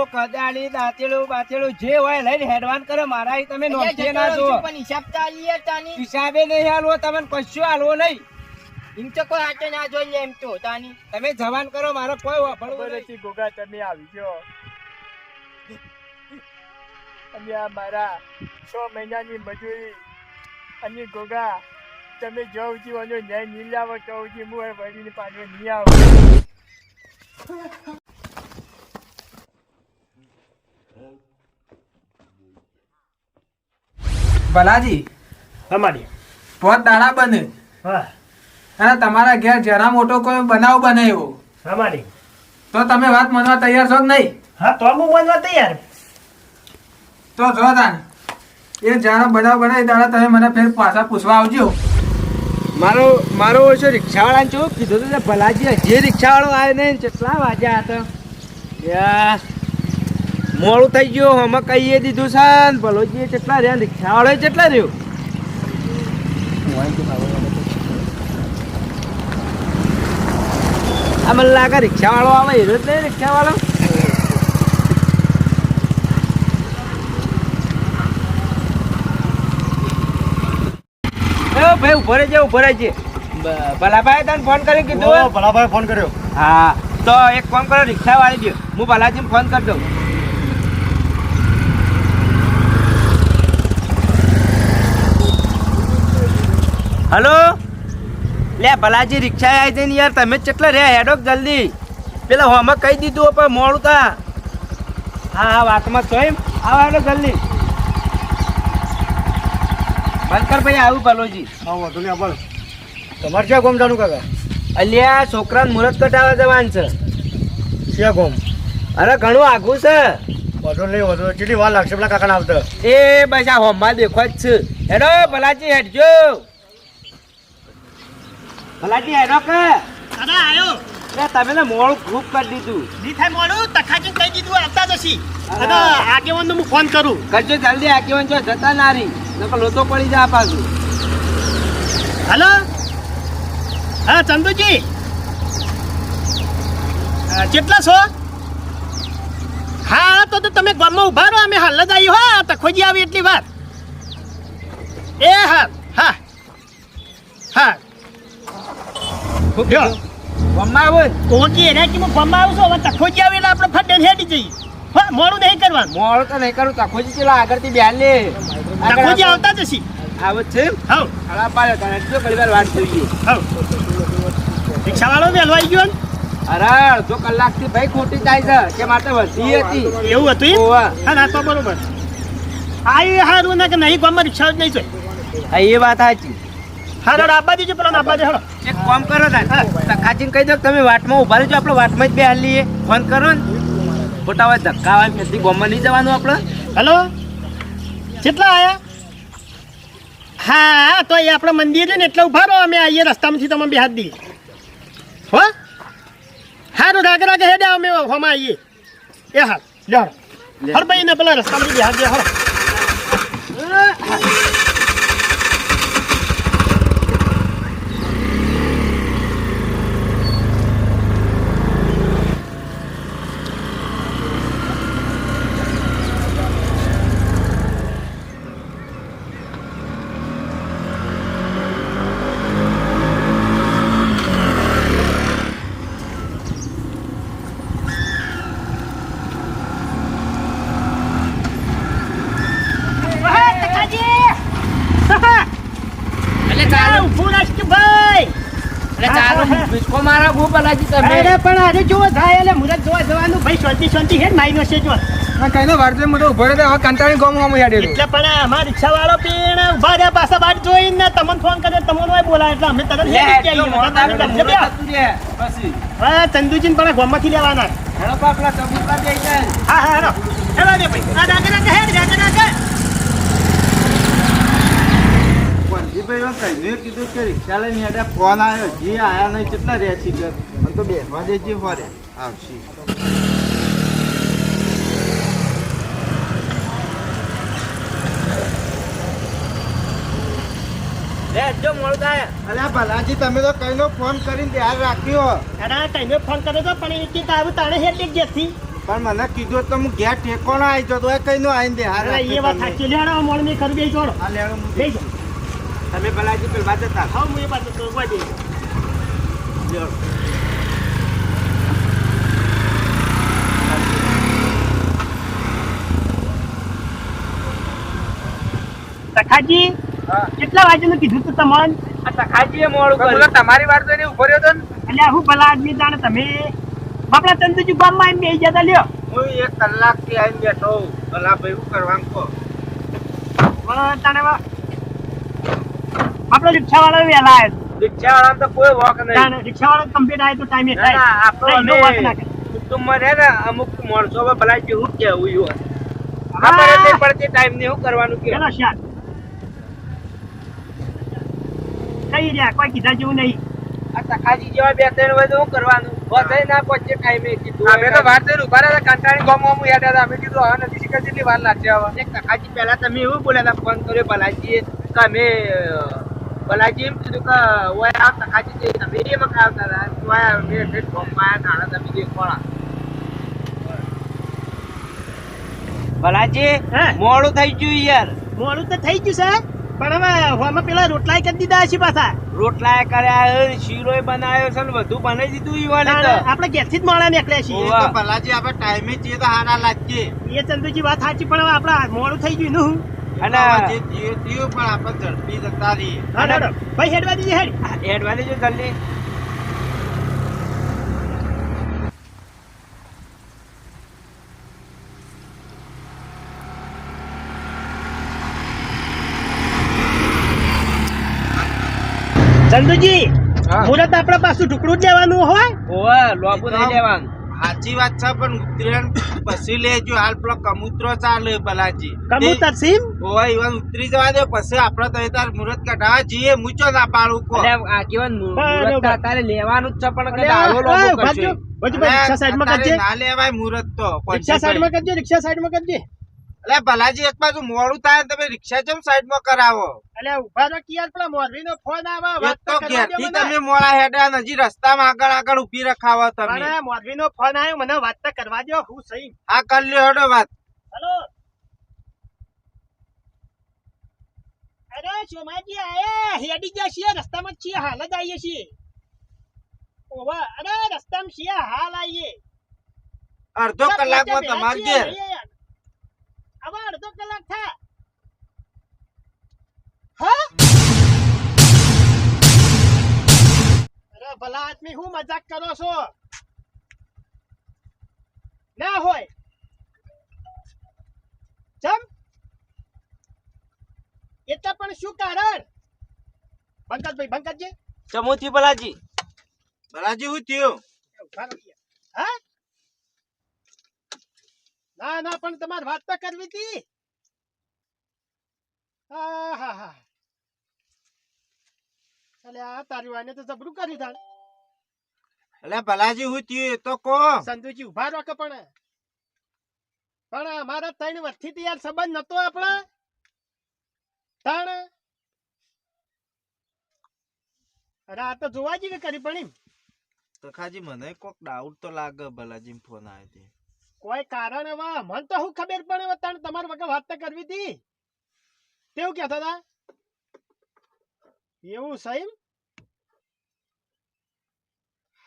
કદાળી દાંતેલું બાતેલું જે હોય લઈને હેડવાન કરે મારા અહીં તમે નોંધે ના જો પણ હિસાબ ચાલીએ તાની હિસાબે નહીં હાલવો તમને કશું હાલવો નહીં એમ તો કોઈ હાથે ના જોઈએ એમ તો તાની તમે જવાન કરો મારો કોઈ વાપરવું નથી ગોગા તમે આવી ગયો અને આ મારા 6 મહિનાની મજૂરી અને ગોગા તમે જવું છું અને ન્યાય નહીં લાવો તો હું વળીને પાછો નહીં આવું ભલાજી અમારી बहुत દાડા બને હા અને તમારા ઘેર જરા મોટો કોઈ બનાવ બને એવો અમારી તો તમે વાત માનવા તૈયાર છો કે નહીં? હા તો હું માનવા તૈયાર તો જો તાન એ જરા બનાવ બને એ દાડા તમે મને ફેર પાછા પૂછવા આવજો. મારો ઓછો રિક્ષાવાળાને શું કીધું હતું ભલાજી જે રિક્ષાવાળો આવ્યો ને કેટલા વાગ્યા હતા મોડું થઈ ગયું અમે કહીએ દીધું છે ને ભલોજી કેટલા રહ્યા રિક્ષાવાળો કેટલા રહ્યો આ મને લાગે રિક્ષાવાળો આવે હીરો જ નહીં રિક્ષાવાળો ભાઈ ઉભો રહેજે ભલાભાઈ તને ફોન કરી કીધું ભલાભાઈ ફોન કર્યો હા તો એક ફોન કરો રિક્ષા વાળી દો હું બાલાજીને ફોન કરી દઉં હલો લે ભલાજી રિક્ષા આવી જઈને યાર તમે કેટલા રહ્યા હેડો જલ્દી પેલા હોમાં કહી દીધું પણ મોડું તા હા વાતમાં છો એમ આવો હેડો જલ્દી બંકર ભાઈ આવું ભલોજી હા વાંધો નહીં આપણે તમારે ક્યાં ગોમ જાણું કાકા અલ્યા છોકરાને મુહૂર્ત કટાવવા જવાનું છે ક્યાં ગોમ અરે ઘણું આઘું છે વાંધો નહીં વાંધો કેટલી વાર લાગશે પેલા કાકાને આવતા એ બસ આ હોમમાં દેખો જ છે હેડો ભલાજી હેડજો ભલાજી હેડો કે દાદા આવ્યો તમે ને મોડું ખૂબ કરી દીધું નહીં થાય મોડું તખાજી કહી દીધું આવતા જશી અને આગેવાનનો હું ફોન કરું કરજો જલ્દી આગેવાન જો જતા નારી નકર લોતો પડી જા પાછું હલો હા ચંદુજી કેટલા છો હા તો તમે ગામમાં ઉભા રહો અમે હાલ જ આવી હો તખોજી આવી એટલી વાર એ હા હા હા ગમમાં આવો કોકી એને કે હું ગામમાં આવું છું હવે તખોજી આવી એટલે આપણે ફટ હેડી જઈએ હા મોડું નહીં કરવાનું મોડું તો નહીં કરું તખોજી ચેલા આગળથી બેહાર લે તખોજી આવતા જશી આવે છે હા હળા પાડે તને જો ઘણી વાર વાત જોઈએ હા રિક્ષાવાળો વહેલો આવી ગયો ને અરે અડધો કલાકથી ભાઈ ખોટી થાય છે કે માટે વધી હતી એવું હતું એમ? ઓવા. હા ના તો બરોબર હા એ હારું ને કે નહીં ગામમાં રિક્ષા જ નહીં જોઈ હા એ વાત સાચી હા રડો આબા દીજો પેલા આબા દે હળો એક કામ કરો તખાજીને કહી દો તમે વાટમાં ઉભા રહેજો આપણે વાટમાં જ બેહાર લઈએ ફોન કરો ને ખોટા હોય ધક્કા હોય પછી ગામમાં નહીં જવાનું આપણે હેલો કેટલા આયા હા તો એ આપણે મંદિર છે ને એટલે ઉભા રહો અમે આવીએ રસ્તામાંથી તમે બે હાથ દઈએ હો હારું રાગે રાગે હેડે અમે હોમાં આવીએ એ હા લે હર ભાઈ ને પેલા રસ્તામાંથી બે હાથ દે હળો મારા ગો ભલાજી તમે પણ આજે જોવા થાય એટલે મુરત જોવા જવાનું ભાઈ શાંતિ શાંતિ હે માઈ નસે જો કઈ નો વારજે મોટો ઉભો રહે હવે કંટાળી ગોમ ગોમ હેડે એટલે પણ અમાર રિક્ષા વાળો પીણ ઉભા રહ્યા પાછા બાદ જોઈને તમને ફોન કર્યો તમને હોય બોલા એટલે અમે તરત હા ચંદુજીને પણ ગામમાંથી લેવાના હેડો પાપલા ચબુતરા દે જાય હા હા હેડો હેડો દે ભાઈ આ રાગે રાગે હેડ રાગે રાગે મેં કીધું કે રિક્ષા લઈને હેડે ફોન આવ્યો જે આયા નહીં કેટલા રહ્યા છે ઘર મને તો બેસવા દેજે ફરે આવશે જો મોડું થાય અલ્યા ભલાજી તમે તો કઈનો ફોન કરીને ધ્યાન રાખ્યો અરે કઈને ફોન કર્યો તો પણ એ કે તારું તાણે હેડ એક જેથી પણ મને કીધું તો હું ઘેર ઠેકોનો આવી જતો એ કઈ નો આવીને દે અરે એ વાત સાચી લેડો મોડ ની કરું બે જોડો હા લેડો હું બેસી તમે ભલાજી પેલા જતા હા હું એ બાજુ તો ઉભા દે લેડો. સખાજી હા. કેટલા વાગ્યાનું કીધું તું તમને આ તખાજીએ મોડું પણ બોલો, કર્યું તમારી વાર જોઈને ઉભો રહ્યો તો ને. એટલે હું ભલા આદમી જાણે તમે બાપડા ચંદુજી ગામમાં એમ બેસી જતા લ્યો હું 1 કલાકથી આવીને બેઠો ભલા ભાઈ શું કરવાનું કહો તને આપણો રિક્ષાવાળો વહેલા આવ્યો રિક્ષાવાળાને તો કોઈ વોક નહીં રિક્ષાવાળો કમ્પ્લીટ આવે તો ટાઈમે ના, ના, આપણો થાય એનો વાત ના અમે કરે. કુટુંબમાં રહે ને અમુક માણસો ભલાજી શું કેવું એવું હા. ખબર નહીં પડતી ટાઈમ ને શું કરવાનું કે ચલો શાંત કઈ રહ્યા કોઈ કીધા જેવું નહીં આ તખાજી જેવા 2-3 વાગે શું કરવાનું બધાય ના પહોંચે ટાઈમે કીધું અમે તો વાર જોઈને ઉભા રહ્યા હતા, કંટાળીને ગામમાં હું હેડ્યા હતા. અમે કીધું હવે નથી શીખર જેટલી વાર લાગશે હવે. એક તખાજી પહેલા તમે એવું બોલ્યા હતા ફોન કર્યો ભલાજીએ કે અમે ભલાજી એમ કીધું કે ઓય આ તખાજી છે તમે એ મકાવતા હતા તો આ અમે ઠેઠ ગામમાં આવ્યા હતા તમે દેખોળા ભલાજી હે? મોડું થઈ ગયું યાર મોડું તો થઈ ગયું છે પણ હવે હોમાં પેલા રોટલાય કરી દીધા હશે પાછા રોટલા કર્યા શીરોય બનાવ્યો છે ને બધું બનાવી દીધું ઈવાને તો આપણે ઘેરથી જ મોડા નીકળ્યા છીએ ઓવા. ભલાજી આપણે ટાઈમે જઈએ તો હારા લાગીએ એ ચંદુજી વાત સાચી પણ હવે આપડા મોડું થઈ ગયું નું અને જે થયું પણ આપણે ઝડપી જતા રહીએ ભાઈ હેડવા દીધી હેડ એડવાન્સ જો જલ્દી ચંદુજી હા. મુરત આપડે પાછું ઢુકડું જ લેવાનું હોય ઓવા લોબુ નહીં લેવાનું સાચી વાત છે પણ ઉતરેણ પછી લેજો હાલ પેલો કમૂતરો ચાલે ભલાજી કબૂતર સીમ ઓય ઈવન ઉતરી જવા દે પછી આપડે તો તાર મુહૂર્ત કાઢવા જઈએ મૂચો ના પાડું કો એટલે આગેવાન બરોબર. મુરત તારે લેવાનું જ છે પણ અરે, કદાચ આવો લોબો ઓય, કરશે ભાગ્યો. ભાઈ, રિક્ષા સાઈડમાં અત્યારે કરજે ના લેવાય મુહૂર્ત તો રિક્ષા સાઈડમાં કરજે રિક્ષા સાઈડમાં કરજે એટલે ભલાજી એક બાજુ મોડું થાય ને તમે રિક્ષા કેમ સાઈડમાં કરાવો એટલે ઉભા રહો કિયાર પેલા મોરબીનો ફોન આવે એક વાત તો તો કરવા દો ઘેરથી મને. તમે મોડા હેડ્યા હજી રસ્તામાં આગળ ઉભી રખાવો તમે પણ મોરબીનો ફોન આવ્યો મને વાત તો કરવા દો હું સહી આ કરી લ્યો હેડો વાત હેલો અરે સોમાજી આયા હેડી ગયા છીએ રસ્તામાં જ છીએ હાલ જ આવીએ છીએ ઓવા અરે રસ્તામાં છીએ હાલ આવીએ અડધો કલાકમાં તમારે ઘેર હવે અડધો કલાક થા હા અરે ભલા આદમી હું મજાક કરો છો ના હોય ચમ એટલે પણ શું કારણ બંકજભાઈ બંકજજી સમૂહથી ભલાજી ભલાજી શું થયું હા ના ના પણ તમારે વાત તો કરવી હતી હા હા હા અલે આ તારી વાને તો જબરું કર્યું તાણ એટલે ભલાજી શું થયું એ તો કો સંતુજી ઉભા રહો કે પણ અમારા 3 વર્ષથી તો યાર સંબંધ નતો આપણા તાણ અરે આ તો જોવા જેવી કરી પણ એમ તો ખાજી મને કોક ડાઉટ તો લાગે ભલાજી ફોન આવ્યો તે કોઈ કારણ હવે મને તો શું ખબર પડે હવે તાણ તમારા વગર વાત તો કરવી હતી તેવું કહેતા હતા એવું સહી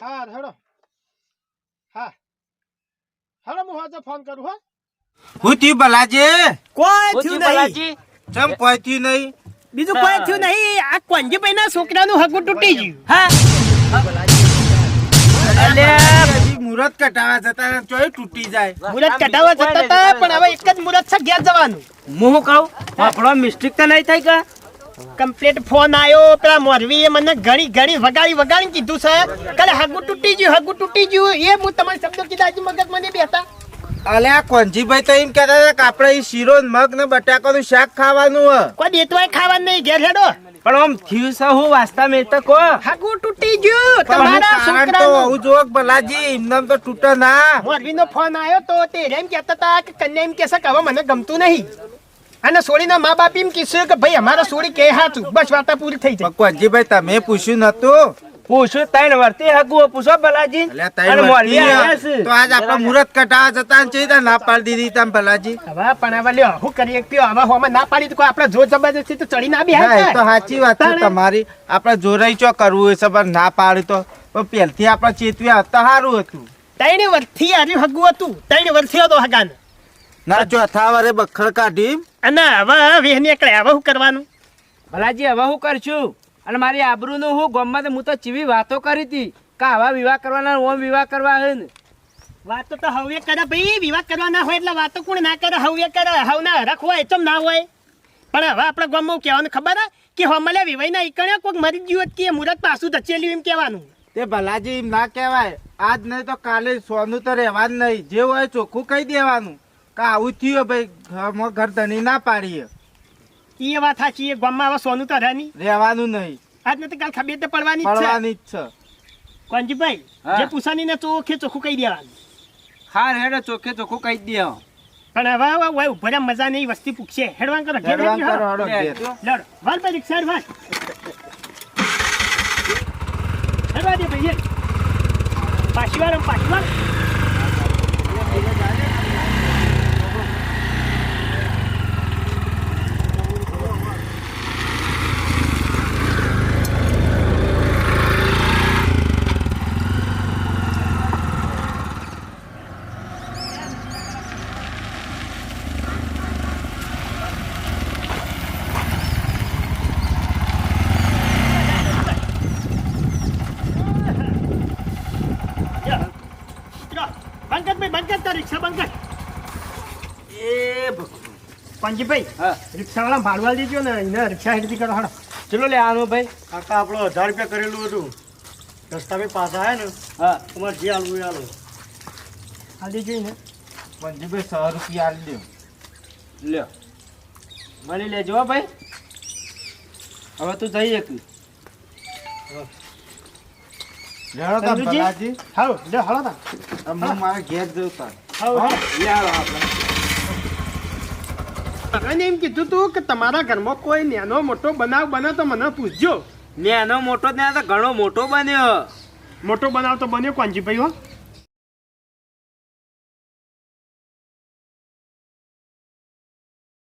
હા હેડો હા હેડો હું આજે ફોન કરું હો શું થયું ભલાજી કોઈ સમૂહથી ભલાજી ચમ કોઈ થયું નહીં બીજું કોઈ થયું નહીં આ કોંજીભાઈ ના છોકરાનું હગું તૂટી ગયું હા હજી મુહૂર્ત કટાવા જતા ને ચોય તૂટી જાય મુરત કઢાવા જતા હતા પણ હવે એક જ મુરત છે ઘેર જવાનું હું શું કહું આપણો મિસ્ટેક તો નહીં થાય કે કમ્પ્લીટ ફોન આવ્યો પેલા મોરવીએ મને ઘણી વગાડી કીધું છે કાલે હગું તૂટી ગયું એ હું તમારા શબ્દો કીધા હજી મગજ મને બેતા અલે આ કોંજીભાઈ તો એમ કહેતા હતા કે આપણે ઈ શીરો ને મગ ને બટાકાનું શાક ખાવાનું હ કોઈ દેતવાય ખાવાનું નહીં ઘેર હેડો પણ આમ થયું છે હું વાસ્તા મેં તો કહો હગું તૂટી ગયું પણ તમારા કારણ તો છોકરાનું હોવું જોક ભલાજી એમને તો તૂટે ના મોરવીનો ફોન આવ્યો તો તે એમ કહેતા હતા કે કન્યા એમ કહેશે કે હવે મને ગમતું નહીં અને સોળીના મા બાપ એમ કીધું કે ભાઈ અમારા સોળી કે હાચું બસ વાર્તા પૂરી થઈ જાય પણ કોંજીભાઈ તમે પૂછ્યું નતું પૂછું તૈણ વર્તી હગું પૂછો ભલાજી અલ્યા તઈ અને મોરબી વળતી આવ્યા છે. તો આજ આપણે મુહૂર્ત કટાવા જતા ને ચેતા ના પાડી દીધી તમે ભલાજી. હવે પણ હવે લ્યો શું કરીએ કે હવે હોમાં ના પાડી તો કોઈ આપણે જોર જબરજસ્તી તો ચડી ના હા, એ તો બેહાય સાચી વાત છે તાણે. તમારી. આપણે જોરાઈ ચો કરવું હોય છે પણ ના પાડી તો પણ પહેલથી આપણે ચેતવ્યા હતા સારું હતું. 3 વર્ષથી આજે હગું હતું 3 વર્ષથી હતો હગાન ના ચોથા વારે બખડ કાઢી અને હવે વેહ નીકળે હવે શું કરવાનું ભલાજી હવે હું કરશું અને મારી આબરૂનું હું ગામમાં તો હું તો ચીવી વાતો કરી હતી કે આવા વિવાહ કરવાના ઓમ વિવાહ કરવા હે ને વાતો તો હવે કરે ભાઈ વિવાહ કરવા ના હોય એટલે વાતો કોણ ના કરે હવે કરે હવે ના હરખ હોય તો ના હોય પણ હવે આપણે ગામમાં કહેવાનું ખબર હે કે હમલે વિવાહના ઈકણે કોઈક મરી ગયું હોત કે મુરત પાછું ધચેલ્યું એમ કહેવાનું તે ભલાજી એમ ના કહેવાય. આજ નહીં તો કાલે સોનું તો રહેવાનું નહીં. જે હોય ચોખ્ખું કહી દેવાનું કે આવું થયું ભાઈ ઘર ધણી ના પાડીએ એ વાત સાચી એ ગામમાં હવે સોનું તો રહે નહીં રહેવાનું નહીં. આજ નથી કાલ ખબર તો પડવાની જ છે પડવાની જ છે. કોંજીભાઈ હા. જે પૂછાની ને ચોખ્ખે ચોખ્ખું કહી દેવાનું હાર હેડો ચોખ્ખે ચોખ્ખું કહી દે પણ હવે હવે ઉભો રહ્યા મજા નહીં વસ્તી પૂછશે હેડવાન કરો ઘેર હેડવાન હેડજો, કરો, હેડો. હેડો ઘેર. લડ વાલ પર રિક્ષા વાલ હેડવા દે ભાઈ હેડ. પાછી વાર પાછી વાર બંધ કર રિક્ષા બંધ કર એ પંજીભાઈ હા રિક્ષાવાળા ભાડવા દેજો ને એને રિક્ષા હેડતી કરો હાડો ચલો લે આનું ભાઈ કાકા આપણો 1000 રૂપિયા કરેલું હતું રસ્તા પે પાછા આવ્યા ને હા તમારે જે આલવું એ આલો આ દેજો ને પંજીભાઈ 100 રૂપિયા આલી દો. લ્યો મળી લેજો હો ભાઈ હવે તું જઈ એક લેણો તમે સંજુજી? ભલાજી. હાલો લે હાલો તા હું મારા ઘેર જઉં તાર. હાલો લે આવો આપણે અને એમ કીધું તું કે તમારા ઘરમાં કોઈ નાનો મોટો બનાવ બને તો મને પૂછજો ને એનો મોટો જ ના તો ઘણો મોટો બન્યો મોટો બનાવ તો બન્યો કોંજીભાઈ હો